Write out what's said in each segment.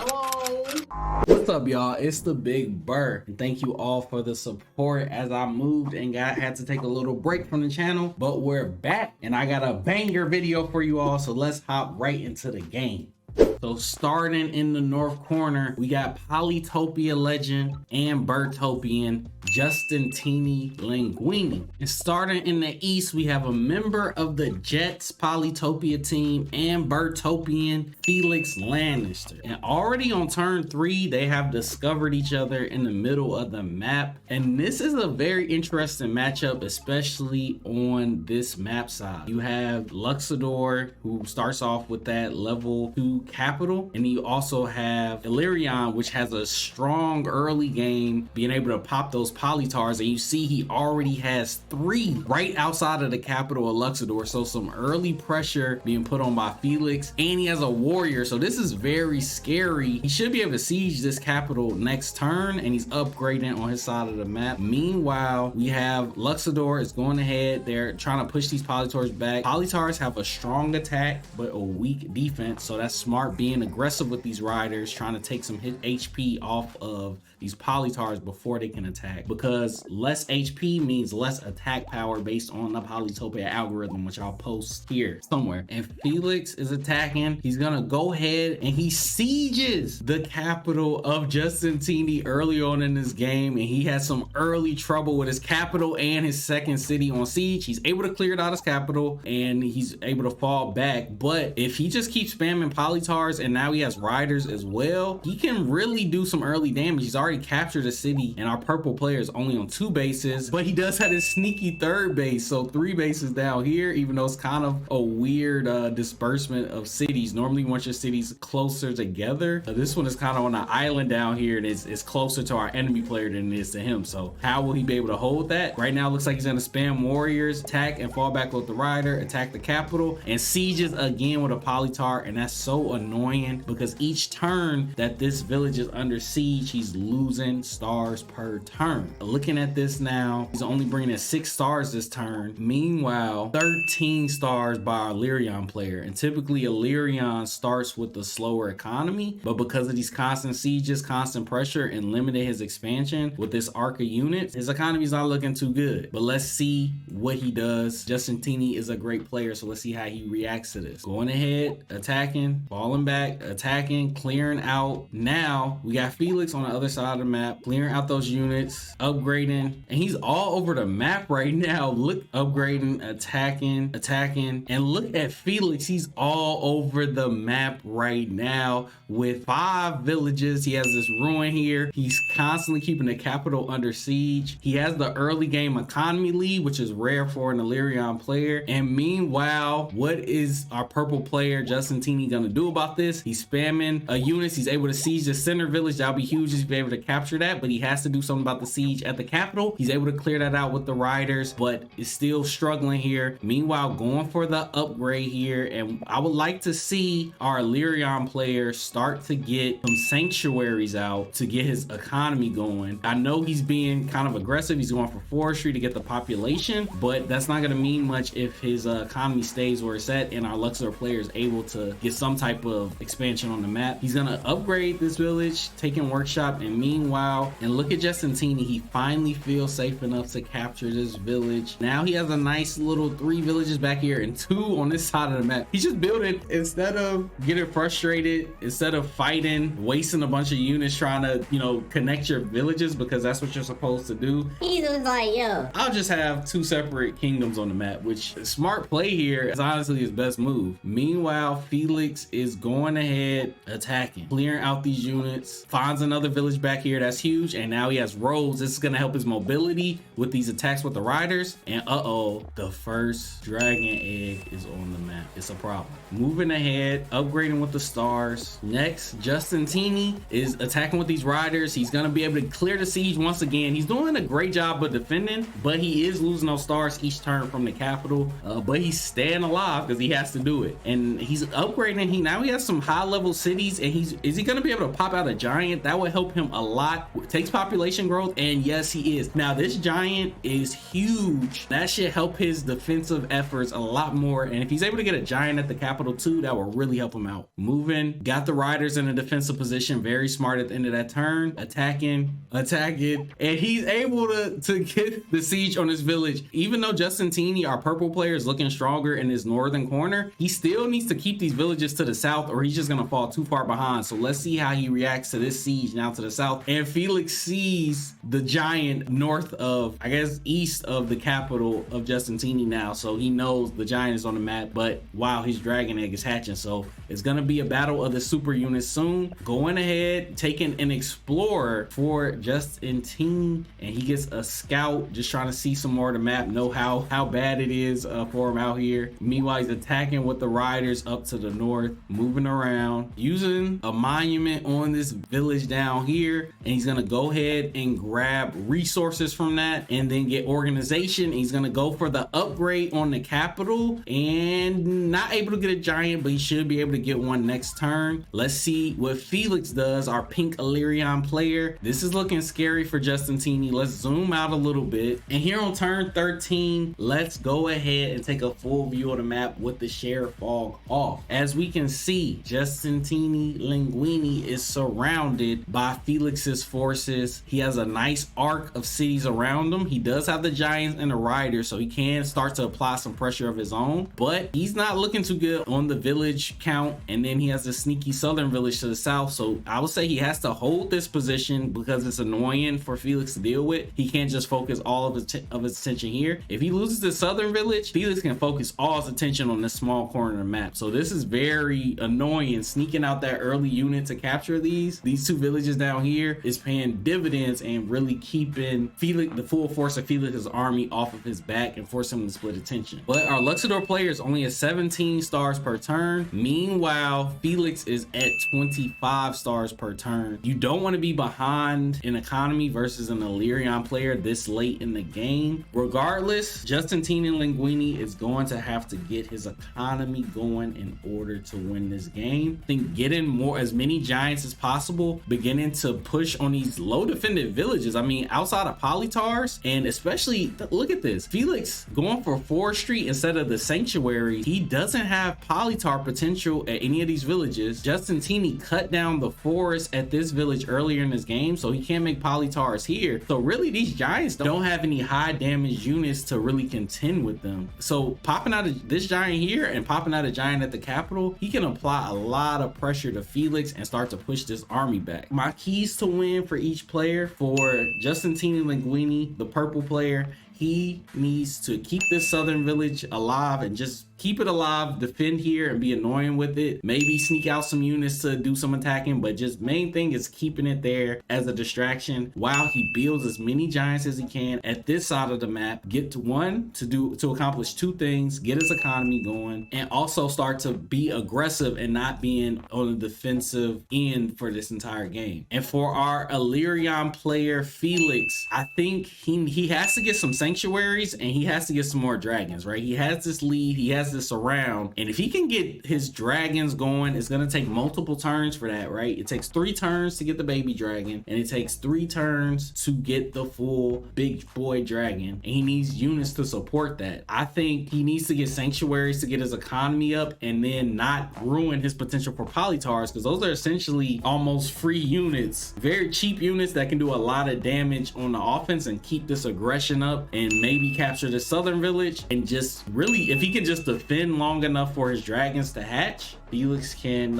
What's up, y'all? It's the Big BURR, and thank you all for the support as I moved and had to take a little break from the channel, but we're back and I got a banger video for you all, so let's hop right into the game. So starting in the north corner, we got Polytopia legend and BURRtopian Justeeni Lingueeni. And starting in the east, we have a member of the Jets Polytopia team and BURRtopian Felix Lannister. And already on turn 3, they have discovered each other in the middle of the map. And this is a very interesting matchup, especially on this map side. You have Luxador, who starts off with that level 2 capital, and you also have Illyrion, which has a strong early game, being able to pop those Polytaurs. And you see he already has 3 right outside of the capital of Luxador, so some early pressure being put on by Felix. And he has a warrior, so this is very scary. He should be able to siege this capital next turn, and he's upgrading on his side of the map. Meanwhile, we have Luxador is going ahead. They're trying to push these Polytaurs back. Polytaurs have a strong attack but a weak defense, so that's smart, being aggressive with these riders, trying to take some HP off of these Polytaurs before they can attack, because less HP means less attack power based on the Polytopia algorithm, which I'll post here somewhere. And Felix is attacking. He's gonna go ahead and he sieges the capital of Justeeni early on in this game, and he has some early trouble with his capital and his second city on siege. He's able to clear it out his capital and he's able to fall back, but if he just keeps spamming Polytaurs and now he has riders as well, he can really do some early damage. He's already captured a city, and our purple player is only on 2 bases, but he does have his sneaky 3rd base, so 3 bases down here, even though it's kind of a weird disbursement of cities. Normally you want your cities closer together. This one is kind of on an island down here, and it's closer to our enemy player than it is to him. So how will he be able to hold that? Right now it looks like he's going to spam warriors, attack and fall back with the rider, attack the capital, and sieges again with a Polytaur. And that's so annoying because each turn that this village is under siege, he's losing stars per turn. Looking at this now, he's only bringing in 6 stars this turn. Meanwhile, 13 stars by our Illyrion player, and typically Illyrion starts with the slower economy, but because of these constant sieges, constant pressure, and limited his expansion with this arc of units, his economy's not looking too good. But let's see what he does. Justeeni is a great player, so let's see how he reacts to this. Going ahead, attacking, falling back, attacking, clearing out. Now we got Felix on the other side of the map, clearing out those units, upgrading, and he's all over the map right now. Look, upgrading, attacking, and look at Felix. He's all over the map right now with 5 villages. He has this ruin here. He's constantly keeping the capital under siege. He has the early game economy lead, which is rare for an Illyrion player. And meanwhile, what is our purple player Justeeni gonna do about this? He's spamming units. He's able to siege the center village. That'll be huge if he's able to capture that, but he has to do something about the siege at the capital. He's able to clear that out with the riders, but is still struggling here. Meanwhile, going for the upgrade here, and I would like to see our Illyrion player start to get some sanctuaries out to get his economy going. I know he's being kind of aggressive. He's going for forestry to get the population, but that's not going to mean much if his economy stays where it's at and our Luxor player is able to get some type of expansion on the map. He's going to upgrade this village, taking workshop, and meanwhile, and look at Justeeni, he finally feels safe enough to capture this village. Now he has a nice little 3 villages back here and 2 on this side of the map. He's just building. Instead of getting frustrated, instead of fighting, wasting a bunch of units trying to, you know, connect your villages, because that's what you're supposed to do. He was like, yo, I'll just have 2 separate kingdoms on the map, which smart play here is honestly his best move. Meanwhile, Felix is going ahead, attacking, clearing out these units, finds another village back here. That's huge. And now he has roads. This is going to help his mobility with these attacks with the riders. And the first dragon egg is on the map. It's a problem. Moving ahead, upgrading with the stars. Next, Justeeni is attacking with these riders. He's going to be able to clear the siege once again. He's doing a great job of defending, but he is losing those stars each turn from the capital. But he's staying alive because he has to do it. And he's upgrading. He now now he has some high level cities, and is he going to be able to pop out a giant? That would help him a lot. It takes population growth, and yes, he is. Now this giant is huge. That should help his defensive efforts a lot more, and if he's able to get a giant at the capital too, that will really help him out. Moving, got the riders in a defensive position, very smart at the end of that turn, attacking, and he's able to get the siege on his village. Even though Justeeni, our purple player, is looking stronger in his northern corner, he still needs to keep these villages to the south, or he's just gonna fall too far behind. So let's see how he reacts to this siege now to the south. And Felix sees the giant north of, I guess, east of the capital of Justeeni now, so he knows the giant is on the map. But wow, his dragon egg is hatching, so it's gonna be a battle of the super units soon. Going ahead, taking an explorer for Justeeni, and he gets a scout, just trying to see some more of the map, know how bad it is for him out here. Meanwhile, he's attacking with the riders up to the north, moving around, using a monument on this village down here, and he's gonna go ahead and grab resources from that, and then get organization. He's gonna go for the upgrade on the capital, and not able to get a giant, but he should be able to get one next turn. Let's see what Felix does, our pink Illyrian player. This is looking scary for Justeeni. Let's zoom out a little bit, and here on turn 13, let's go ahead and take a full view of the map with the share fog off. As we can see, Justeeni Lingueeni is surrounded by Felix's forces. He has a nice arc of cities around him. He does have the giants and the riders, so he can start to apply some pressure of his own, but he's not looking too good on the village count. And then he has a sneaky southern village to the south, so I would say he has to hold this position because it's annoying for Felix to deal with. He can't just focus all of his attention here. If he loses the southern village, Felix can focus all his attention on this small corner of the map. So this is very annoying. Sneaking out that early unit to capture these two villages down here is paying dividends and really keeping Felix, the full force of Felix's army, off of his back and forcing him to split attention. But our Luxador player is only at 17 stars per turn. Meanwhile, Felix is at 25 stars per turn. You don't want to be behind in economy versus an Illyrian player this late in the game. Regardless, Justeeni Lingueeni is going to have to get his economy going in order to win this game. I think getting as many giants as possible, beginning to push on these low defended villages. I mean, outside of Polytaurs, and especially look at this, Felix going for forestry instead of the sanctuary. He doesn't have Polytaur potential at any of these villages. Justeeni cut down the forest at this village earlier in this game, so he can't make Polytaurs here. So really, these giants don't have any high damage units to really contend with them. So popping out of this giant here and popping out a giant at the capital, he can apply a lot of pressure to Felix and start to push this army back. My keys to win for each player: for Justeeni Lingueeni, the purple player, he needs to keep this southern village alive and just keep it alive, defend here and be annoying with it. Maybe sneak out some units to do some attacking, but just main thing is keeping it there as a distraction while he builds as many giants as he can at this side of the map. Get to accomplish two things: get his economy going, and also start to be aggressive and not being on the defensive end for this entire game. And for our Illyrian player Felix, I think he has to get some sanctuaries and he has to get some more dragons, right? He has this lead, he has this around, and if he can get his dragons going, it's going to take multiple turns for that, right? It takes 3 turns to get the baby dragon, and it takes 3 turns to get the full big boy dragon, and he needs units to support that. I think he needs to get sanctuaries to get his economy up and then not ruin his potential for Polytaurs, because those are essentially almost free units, very cheap units that can do a lot of damage on the offense and keep this aggression up and maybe capture the southern village. And just really, if he can just defend long enough for his dragons to hatch, Felix can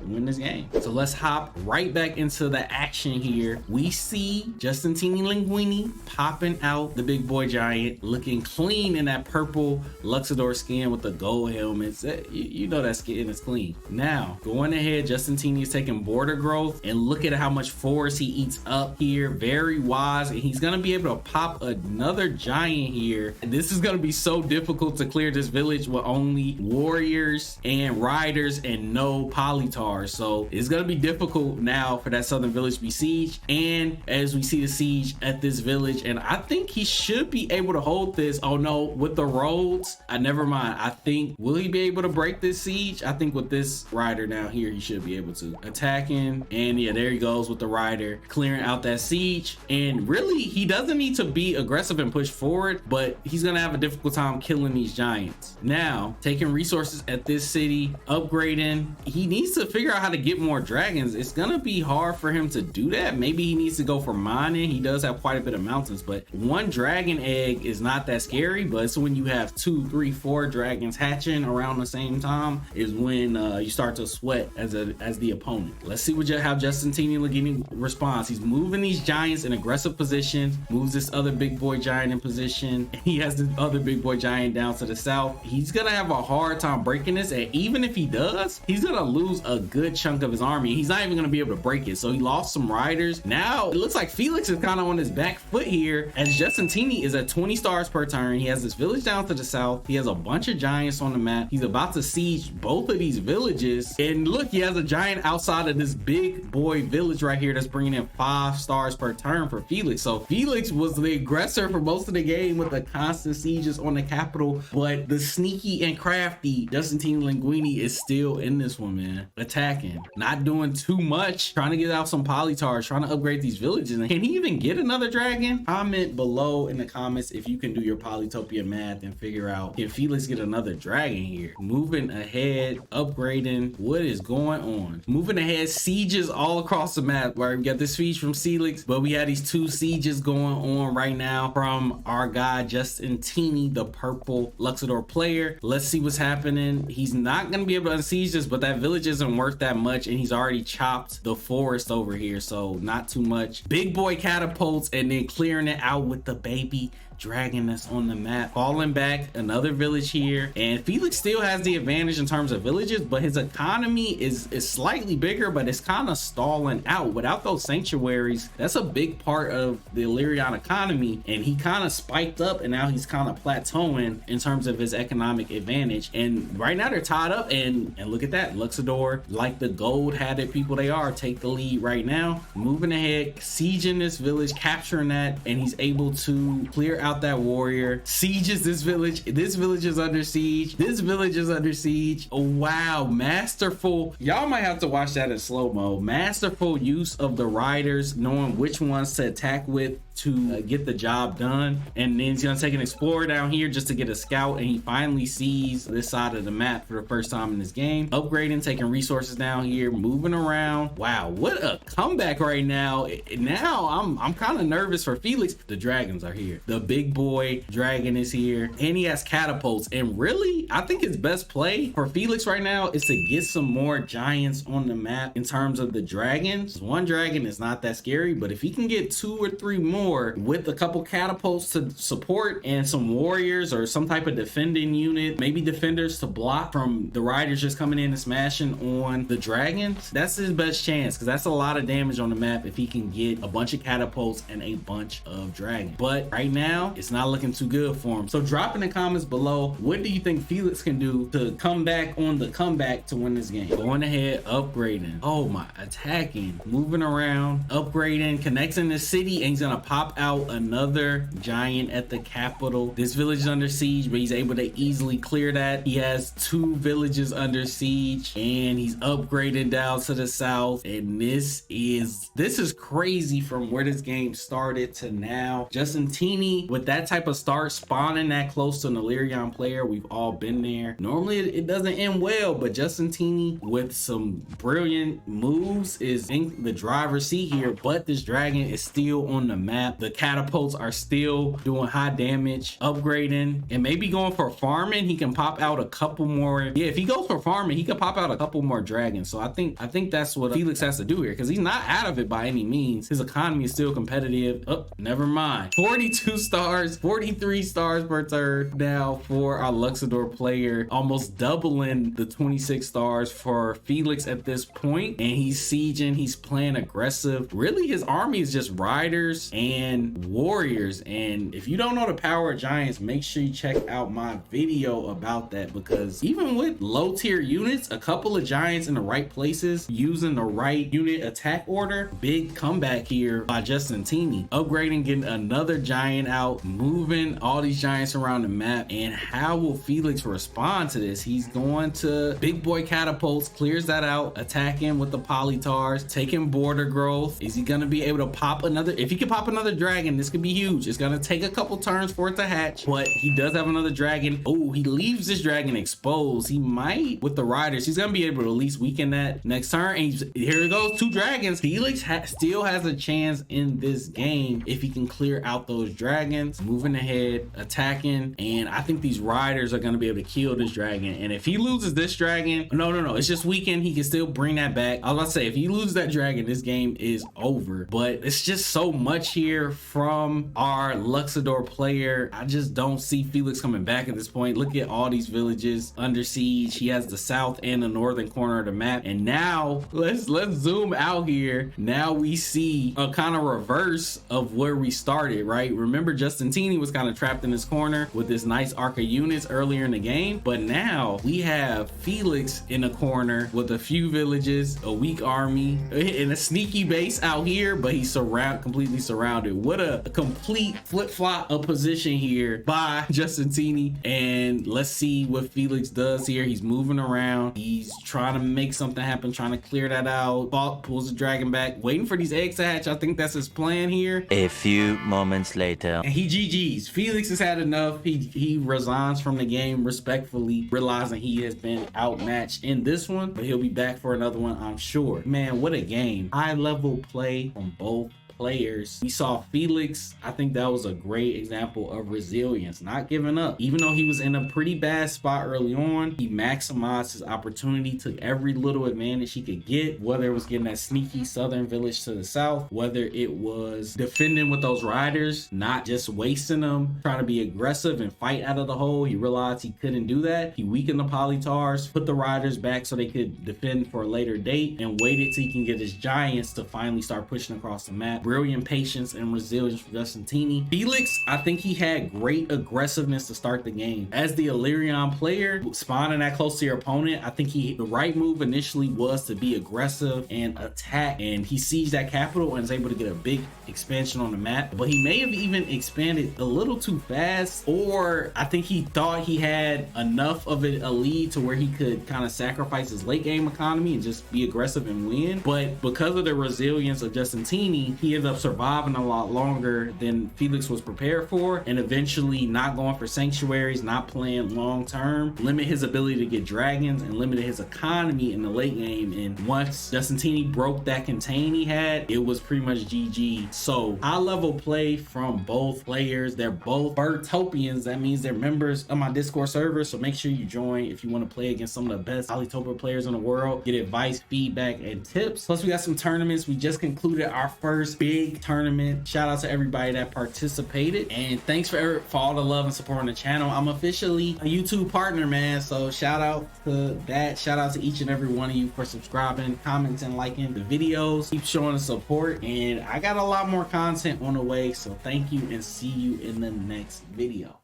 win this game. So let's hop right back into the action here. We see Justeeni Lingueeni popping out the big boy giant, looking clean in that purple Luxador skin with the gold helmets. You know that skin is clean. Now, going ahead, Justeeni is taking border growth, and look at how much forest he eats up here. Very wise, and he's gonna be able to pop another giant here. And this is gonna be so difficult to clear this village with only warriors and riders riders and no Polytaurs. So it's gonna be difficult now for that southern village to be sieged. And as we see the siege at this village, and I think he should be able to hold this. Oh no, with the roads, never mind. I think, will he be able to break this siege? I think with this rider down here, he should be able to. Attacking, and yeah, there he goes with the rider, clearing out that siege. And really, he doesn't need to be aggressive and push forward, but he's gonna have a difficult time killing these giants. Now, taking resources at this city, upgrading. He needs to figure out how to get more dragons. It's gonna be hard for him to do that. Maybe he needs to go for mining. He does have quite a bit of mountains, but one dragon egg is not that scary. But it's when you have 2, 3, 4 dragons hatching around the same time is when you start to sweat as the opponent. Let's see how Justeeni Lingueeni responds. He's moving these giants in aggressive position, moves this other big boy giant in position. He has this other big boy giant down to the south. He's gonna have a hard time breaking this, and even if he does, he's gonna lose a good chunk of his army. He's not even gonna be able to break it. So he lost some riders. Now it looks like Felix is kind of on his back foot here, as Justeeni is at 20 stars per turn. He has this village down to the south. He has a bunch of giants on the map. He's about to siege both of these villages, and look, he has a giant outside of this big boy village right here that's bringing in 5 stars per turn for Felix. So Felix was the aggressor for most of the game with the constant sieges on the capital, but the sneaky and crafty Justeeni Lingueeni is still in this one, man. Attacking, not doing too much, trying to get out some Polytaurs, trying to upgrade these villages. And can he even get another dragon? Comment below in the comments if you can do your Polytopia math and figure out, can Felix get another dragon here? Moving ahead, upgrading. What is going on? Moving ahead, sieges all across the map. Where we got this siege from Felix, but we had these 2 sieges going on right now from our guy Justeeni, the purple Luxador player. Let's see what's happening. He's not gonna be able to unsiege this, but that village isn't worth that much, and he's already chopped the forest over here, so not too much. Big boy catapults, and then clearing it out with the baby dragon that's on the map. Falling back, another village here, and Felix still has the advantage in terms of villages, but his economy is slightly bigger, but it's kind of stalling out. Without those sanctuaries, that's a big part of the Illyrian economy, and he kind of spiked up, and now he's kind of plateauing in terms of his economic advantage. And right now they're tied up, and look at that, Luxador, like the gold-hatted people they are, take the lead right now. Moving ahead, sieging this village, capturing that, and he's able to clear out that warrior. Sieges this village. This village is under siege. This village is under siege. Oh wow, masterful. Y'all might have to watch that in slow-mo. Masterful use of the riders, knowing which ones to attack with to get the job done. And then he's gonna take an explorer down here just to get a scout, and he finally sees this side of the map for the first time in this game. Upgrading, taking resources down here, moving around. Wow, what a comeback right now. Now I'm kind of nervous for Felix. The dragons are here. The big boy dragon is here, and he has catapults. And really, I think his best play for Felix right now is to get some more giants on the map in terms of the dragons. One dragon is not that scary, but if he can get 2 or 3 more with a couple catapults to support and some warriors or some type of defending unit, maybe defenders to block from the riders just coming in and smashing on the dragons, that's his best chance, because that's a lot of damage on the map if he can get a bunch of catapults and a bunch of dragons. But right now it's not looking too good for him. So drop in the comments below, what do you think Felix can do to come back on the comeback to win this game? Going ahead, upgrading. Oh my, attacking, moving around, upgrading, connecting the city, and he's gonna pop out another giant at the capital. This village is under siege, but he's able to easily clear that. He has 2 villages under siege, and he's upgrading down to the south. And this is crazy from where this game started to now. Justeeni, with that type of start, spawning that close to an Illyrian player, we've all been there. Normally it doesn't end well, but Justeeni with some brilliant moves is in the driver's seat here. But this dragon is still on the map. The catapults are still doing high damage. Upgrading, and maybe going for farming, he can pop out a couple more. Yeah, if he goes for farming, he can pop out a couple more dragons. So I think that's what Felix has to do here, because he's not out of it by any means. His economy is still competitive. Oh, never mind. 42 stars, 43 stars per turn now for our Luxador player, almost doubling the 26 stars for Felix at this point. And he's sieging, he's playing aggressive. Really, his army is just riders and and warriors. And if you don't know the power of giants, make sure you check out my video about that, because even with low tier units, a couple of giants in the right places using the right unit attack order, big comeback here by Justeeni. Upgrading, getting another giant out, moving all these giants around the map. And how will Felix respond to this? He's going to big boy catapults, clears that out, attacking with the Polytaurs, taking border growth. Is he gonna be able to pop another? If he can pop another dragon, this could be huge. It's gonna take a couple turns for it to hatch, but he does have another dragon. Oh, he leaves this dragon exposed. He might, with the riders, he's gonna be able to at least weaken that next turn. And here it goes, 2 dragons. Felix still has a chance in this game if he can clear out those dragons. Moving ahead, attacking, and I think these riders are gonna be able to kill this dragon. And if he loses this dragon, no, it's just weakened. He can still bring that back. I was about to say, if he loses that dragon, this game is over. But it's just so much here from our Luxador player. I just don't see Felix coming back at this point. Look at all these villages under siege. He has the south and the northern corner of the map. And now let's zoom out here. Now we see a kind of reverse of where we started, right? Remember, Justeeni was kind of trapped in this corner with this nice arc of units earlier in the game, but now we have Felix in a corner with a few villages, a weak army, and a sneaky base out here, but he's completely surrounded. What a complete flip-flop of position here by Justeeni. And let's see what Felix does here. He's moving around, he's trying to make something happen, trying to clear that out. Pulls the dragon back, waiting for these eggs to hatch. I think that's his plan here. A few moments later, and he GG's. Felix has had enough. He resigns from the game respectfully, realizing he has been outmatched in this one, but he'll be back for another one, I'm sure. Man, what a game. High level play from both players. We saw Felix, I think that was a great example of resilience, not giving up. Even though he was in a pretty bad spot early on, he maximized his opportunity, took every little advantage he could get, whether it was getting that sneaky southern village to the south, whether it was defending with those riders, not just wasting them, trying to be aggressive and fight out of the hole. He realized he couldn't do that. He weakened the Polytaurs, put the riders back so they could defend for a later date, and waited till he can get his giants to finally start pushing across the map. Brilliant patience and resilience for Justeeni. Felix, I think he had great aggressiveness to start the game. As the Illyrian player, spawning that close to your opponent, I think the right move initially was to be aggressive and attack, and he sieged that capital and is able to get a big expansion on the map. But he may have even expanded a little too fast, or I think he thought he had enough of a lead to where he could kind of sacrifice his late game economy and just be aggressive and win. But because of the resilience of Justeeni, he ended up surviving a lot longer than Felix was prepared for, and eventually not going for sanctuaries, not playing long term, limit his ability to get dragons and limited his economy in the late game. And once Justeeni broke that contain he had, it was pretty much GG. So high level play from both players. They're both Polytopians. That means they're members of my Discord server, so make sure you join if you want to play against some of the best Polytopia players in the world, get advice, feedback, and tips. Plus we got some tournaments. We just concluded our first big tournament. Shout out to everybody that participated, and thanks for all the love and support on the channel. I'm officially a YouTube partner, man, so shout out to that. Shout out to each and every one of you for subscribing, commenting, liking the videos. Keep showing the support, and I got a lot more content on the way, so thank you and see you in the next video.